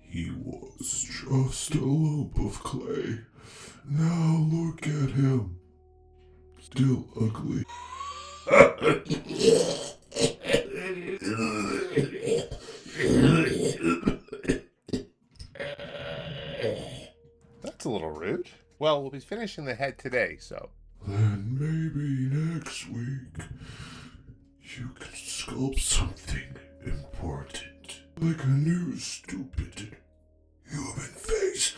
He was just a lump of clay. Now look at him. Still ugly. That's a little rude. Well, we'll be finishing the head today, so. Then maybe next week you can sculpt something important. Like a new stupid human face.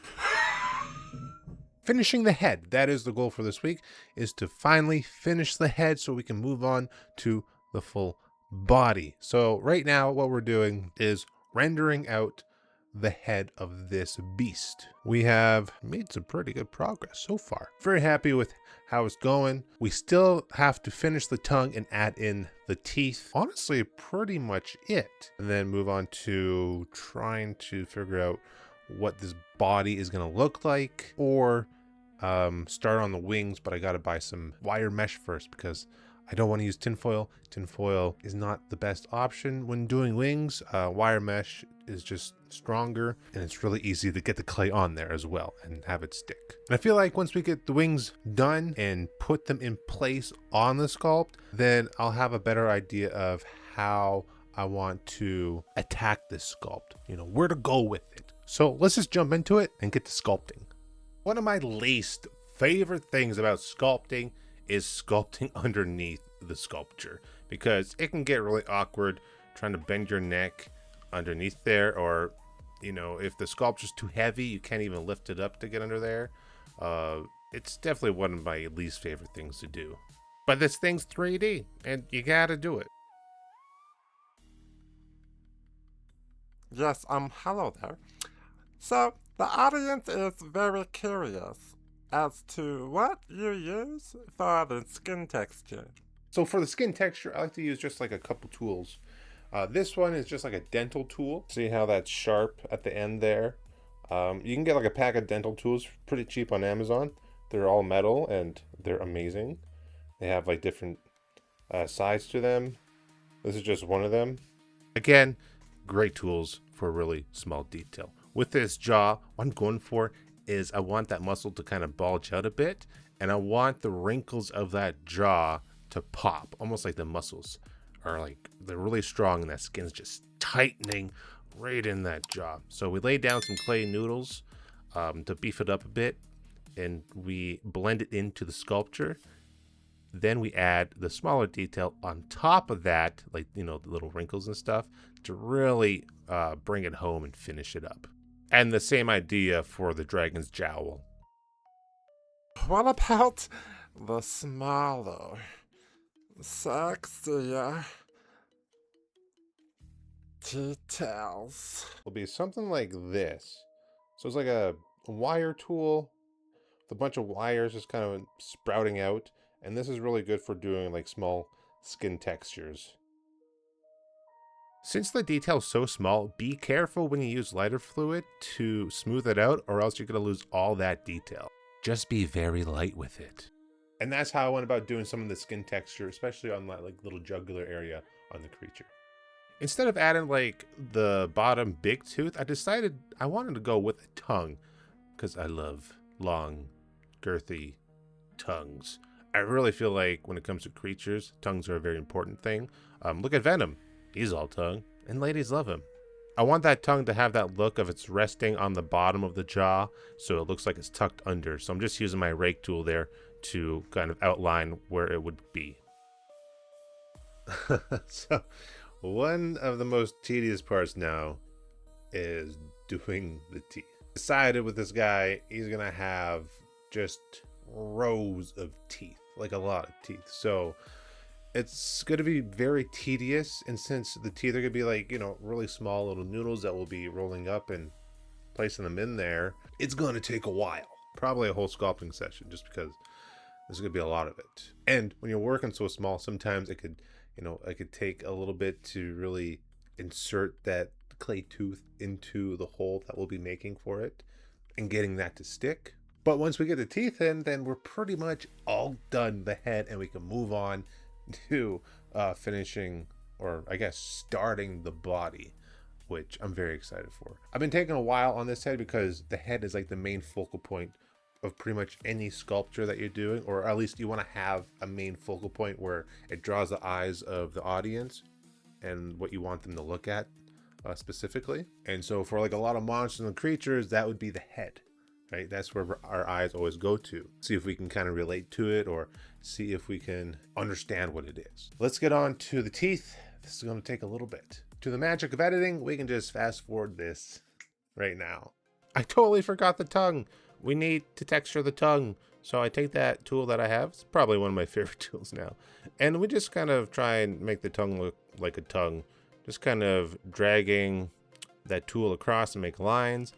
Finishing the head. That is the goal for this week, is to finally finish the head so we can move on to the full body. So right now what we're doing is rendering out the head of this beast. We have made some pretty good progress so far. Very happy with how it's going. We still have to finish the tongue and add in the teeth. Honestly, pretty much it. And then move on to trying to figure out what this body is going to look like, or start on the wings, but I got to buy some wire mesh first because I don't want to use tinfoil. Tinfoil is not the best option when doing wings. Wire mesh is just stronger, and it's really easy to get the clay on there as well and have it stick. And I feel like once we get the wings done and put them in place on the sculpt, then I'll have a better idea of how I want to attack this sculpt, where to go with it. So let's just jump into it and get to sculpting. One of my least favorite things about sculpting is sculpting underneath the sculpture, because it can get really awkward trying to bend your neck underneath there, or if the sculpture's too heavy, you can't even lift it up to get under there. It's definitely one of my least favorite things to do. But this thing's 3D, and you gotta do it. Yes, hello there. So, the audience is very curious as to what you use for the skin texture. So for the skin texture, I like to use just like a couple tools. This one is just like a dental tool. See how that's sharp at the end there? You can get like a pack of dental tools pretty cheap on Amazon. They're all metal and they're amazing. They have like different sides to them. This is just one of them. Again, great tools for really small detail. With this jaw, what I'm going for is I want that muscle to kind of bulge out a bit, and I want the wrinkles of that jaw to pop, almost like the muscles are like they're really strong and that skin's just tightening right in that jaw. So we lay down some clay noodles to beef it up a bit, and we blend it into the sculpture. Then we add the smaller detail on top of that, like the little wrinkles and stuff, to really bring it home and finish it up. And the same idea for the dragon's jowl. What about the smaller, sexier details? Will be something like this. So it's like a wire tool with a bunch of wires just kind of sprouting out. And this is really good for doing like small skin textures. Since the detail is so small, be careful when you use lighter fluid to smooth it out, or else you're going to lose all that detail. Just be very light with it. And that's how I went about doing some of the skin texture, especially on that like little jugular area on the creature. Instead of adding like the bottom big tooth, I decided I wanted to go with a tongue, because I love long, girthy tongues. I really feel like when it comes to creatures, tongues are a very important thing. Look at Venom. He's all tongue, and ladies love him. I want that tongue to have that look of it's resting on the bottom of the jaw, so it looks like it's tucked under. So I'm just using my rake tool there to kind of outline where it would be. So one of the most tedious parts now is doing the teeth. Decided with this guy, he's gonna have just rows of teeth, like a lot of teeth. So it's going to be very tedious, and since the teeth are going to be like, really small little noodles that will be rolling up and placing them in there, it's going to take a while. Probably a whole sculpting session, just because there's going to be a lot of it. And when you're working so small, sometimes it could take a little bit to really insert that clay tooth into the hole that we'll be making for it and getting that to stick. But once we get the teeth in, then we're pretty much all done the head, and we can move on to finishing, or I guess starting the body. which I'm very excited for. I've been taking a while on this head because the head is like the main focal point of pretty much any sculpture that you're doing, or at least you want to have a main focal point where it draws the eyes of the audience and what you want them to look at specifically. And so for like a lot of monsters and creatures, that would be the head, right? That's where our eyes always go to. See if we can kind of relate to it or see if we can understand what it is. Let's get on to the teeth. This is going to take a little bit. To the magic of editing, we can just fast forward this right now. I totally forgot the tongue. We need to texture the tongue. So I take that tool that I have. It's probably one of my favorite tools now. And we just kind of try and make the tongue look like a tongue. Just kind of dragging that tool across and make lines.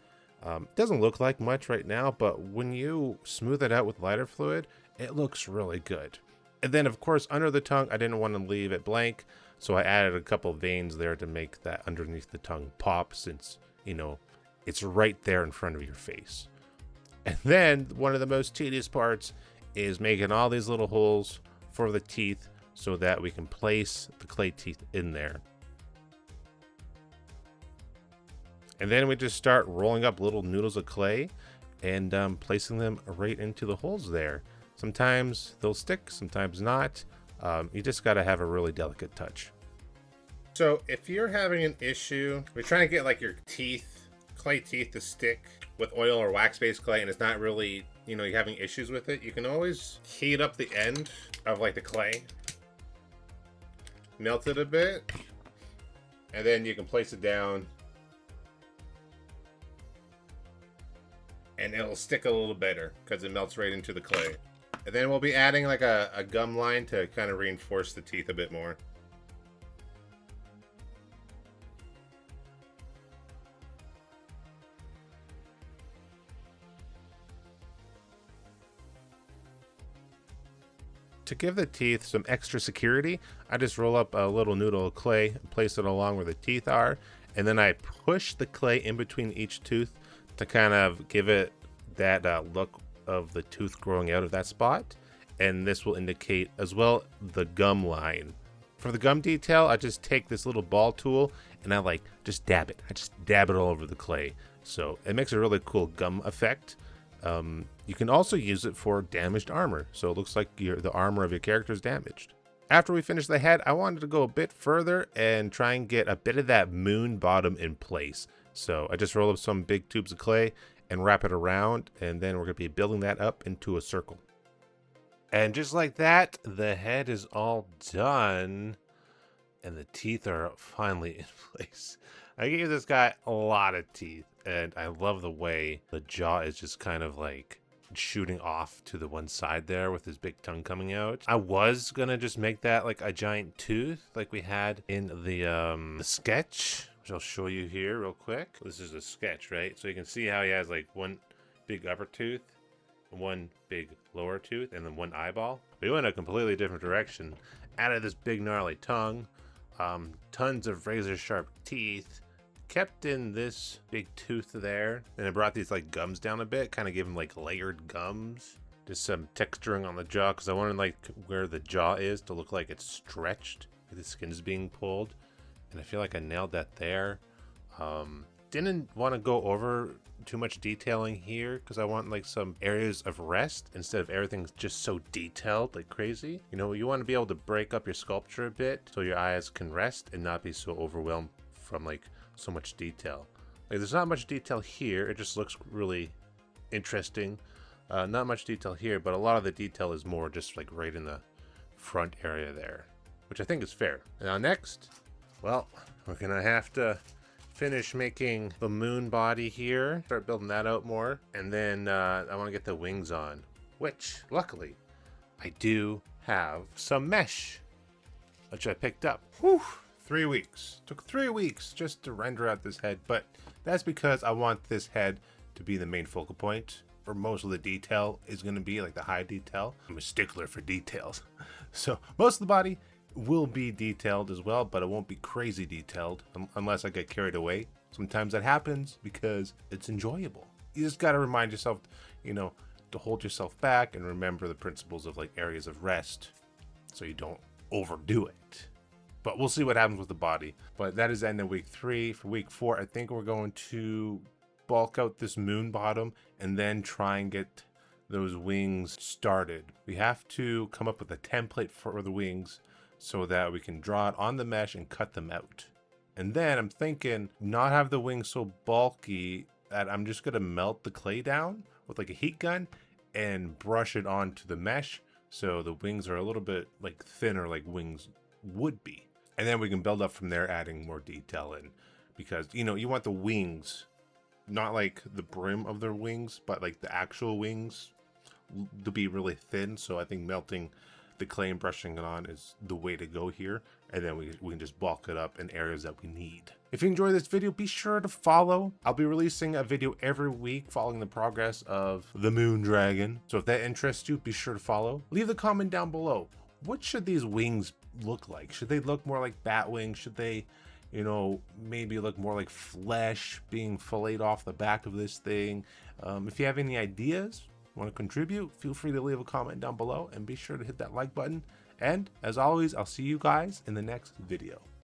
It doesn't look like much right now, but when you smooth it out with lighter fluid, it looks really good. And then of course, under the tongue, I didn't want to leave it blank. So I added a couple veins there to make that underneath the tongue pop, since, you know, it's right there in front of your face. And then one of the most tedious parts is making all these little holes for the teeth so that we can place the clay teeth in there. And then we just start rolling up little noodles of clay and placing them right into the holes there. Sometimes they'll stick, sometimes not. You just got to have a really delicate touch. So if you're having an issue, you're trying to get like your teeth, clay teeth to stick with oil or wax-based clay, and it's not really, you know, you're having issues with it, you can always heat up the end of like the clay, melt it a bit, and then you can place it down and it'll stick a little better because it melts right into the clay. And then we'll be adding like a gum line to kind of reinforce the teeth a bit more. To give the teeth some extra security, I just roll up a little noodle of clay and place it along where the teeth are, and then I push the clay in between each tooth to kind of give it that look of the tooth growing out of that spot. And this will indicate as well the gum line. For the gum detail, I just take this little ball tool and I like just dab it. I just dab it all over the clay. So it makes a really cool gum effect. You can also use it for damaged armor. So it looks like the armor of your character is damaged. After we finish the head, I wanted to go a bit further and try and get a bit of that moon bottom in place. So I just roll up some big tubes of clay and wrap it around, and then we're going to be building that up into a circle. And just like that, the head is all done and the teeth are finally in place. I gave this guy a lot of teeth, and I love the way the jaw is just kind of like shooting off to the one side there with his big tongue coming out. I was gonna just make that like a giant tooth like we had in the sketch, which I'll show you here real quick. This is a sketch, right? So you can see how he has like one big upper tooth, one big lower tooth, and then one eyeball. We went a completely different direction. Added this big gnarly tongue, tons of razor sharp teeth, kept in this big tooth there, and I brought these like gums down a bit, kind of give them like layered gums. Just some texturing on the jaw because I wanted like where the jaw is to look like it's stretched, like the skin's being pulled, and I feel like I nailed that there. Didn't want to go over too much detailing here because I want like some areas of rest instead of everything's just so detailed like crazy. You know, you want to be able to break up your sculpture a bit so your eyes can rest and not be so overwhelmed from like so much detail. Like there's not much detail here, it just looks really interesting. Not much detail here, but a lot of the detail is more just like right in the front area there, which I think is fair. Now next, well, we're gonna have to finish making the moon body here, start building that out more, and then I want to get the wings on, which luckily I do have some mesh, which I picked up. Whew, 3 weeks. Took 3 weeks just to render out this head, but that's because I want this head to be the main focal point. For most of the detail is going to be like the high detail. I'm a stickler for details. So most of the body will be detailed as well, but it won't be crazy detailed unless I get carried away. Sometimes that happens because it's enjoyable. You just got to remind yourself, you know, to hold yourself back and remember the principles of like areas of rest so you don't overdo it. But we'll see what happens with the body. But that is the end of week 3. For week 4, I think we're going to bulk out this moon bottom and then try and get those wings started. We have to come up with a template for the wings so that we can draw it on the mesh and cut them out. And then I'm thinking not have the wings so bulky that I'm just gonna melt the clay down with like a heat gun and brush it onto the mesh so the wings are a little bit like thinner like wings would be. And then we can build up from there, adding more detail in, because you know you want the wings, not like the brim of their wings, but like the actual wings to be really thin. So I think melting the clay and brushing it on is the way to go here, and then we can just bulk it up in areas that we need. If you enjoy this video, be sure to follow. I'll be releasing a video every week following the progress of the moon dragon, so if that interests you, be sure to follow. Leave the comment down below. What should these wings look like? Should they look more like bat wings? Should they, you know, maybe look more like flesh being filleted off the back of this thing? If you have any ideas, want to contribute, feel free to leave a comment down below, and be sure to hit that like button. And as always, I'll see you guys in the next video.